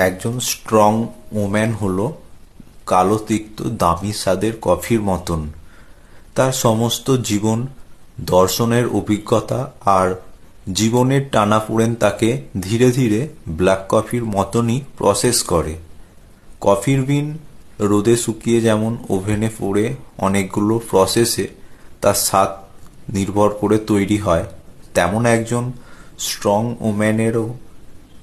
একজন strong woman হলো কালো তিক্ত দামি স্বাদের কফির মতন। তার সমস্ত জীবন দর্শনের অভিজ্ঞতা আর জীবনের টানাপোড়েন তাকে ধীরে ধীরে ব্ল্যাক কফির মতনই প্রসেস করে। কফির বিন রোদে শুকিয়ে যেমন ওভেনে পড়ে অনেকগুলো প্রসেসে তার স্বাদ নির্ভর করে তৈরি হয়, তেমন একজন স্ট্রং ওম্যানেরও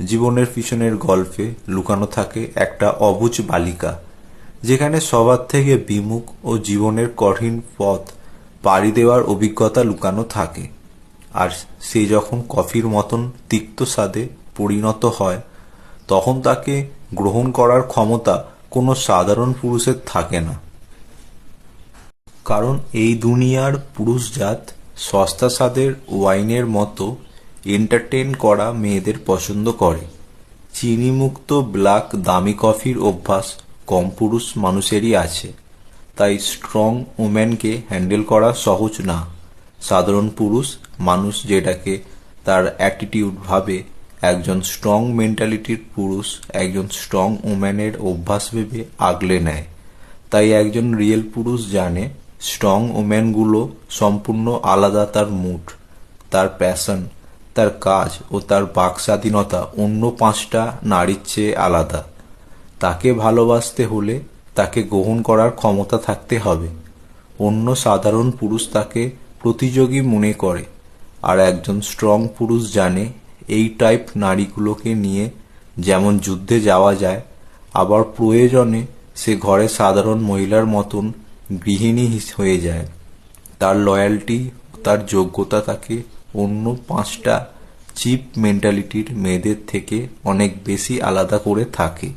জীবনের পিছনের গল্পে লুকানো থাকে একটা অবুঝ বালিকা, যেখানে সবার থেকে বিমুখ ও জীবনের কঠিন পথ পাড়ি দেওয়ার অভিজ্ঞতা লুকানো থাকে। আর সে যখন কফির মতন তিক্ত স্বাদে পরিণত হয়, তখন তাকে গ্রহণ করার ক্ষমতা কোনো সাধারণ পুরুষের থাকে না। কারণ এই দুনিয়ার পুরুষজাত সস্তা স্বাদের ওয়াইনের মতো এন্টারটেইন করা মেয়েদের পছন্দ করে। চিনিমুক্ত ব্ল্যাক দামি কফির অভ্যাস কম পুরুষ মানুষেরই আছে, তাই স্ট্রং ওম্যানকে হ্যান্ডেল করা সহজ না। সাধারণ পুরুষ মানুষ যেটাকে তার অ্যাটিটিউড ভাবে, একজন স্ট্রং মেন্টালিটির পুরুষ একজন স্ট্রং ওম্যানের অভ্যাস ভেবে আগলে নেয়। তাই একজন রিয়েল পুরুষ জানে স্ট্রং ওম্যানগুলো সম্পূর্ণ আলাদা। তার মুড, তার প্যাশন, তার কাজ ও তার বাক স্বাধীনতা অন্য 5টা নারীর চেয়ে আলাদা। তাকে ভালোবাসতে হলে তাকে গ্রহণ করার ক্ষমতা থাকতে হবে। অন্য সাধারণ পুরুষ তাকে প্রতিযোগী মনে করে, আর একজন স্ট্রং পুরুষ জানে এই টাইপ নারীগুলোকে নিয়ে যেমন যুদ্ধে যাওয়া যায়, আবার প্রয়োজনে সে ঘরে সাধারণ মহিলার মতন গৃহিণী হয়ে যায়। তার লয়্যালটি ও তার যোগ্যতা তাকে অন্য 5টা চিপ মেন্টালিটির মেয়েদের থেকে অনেক বেশি আলাদা করে থাকে।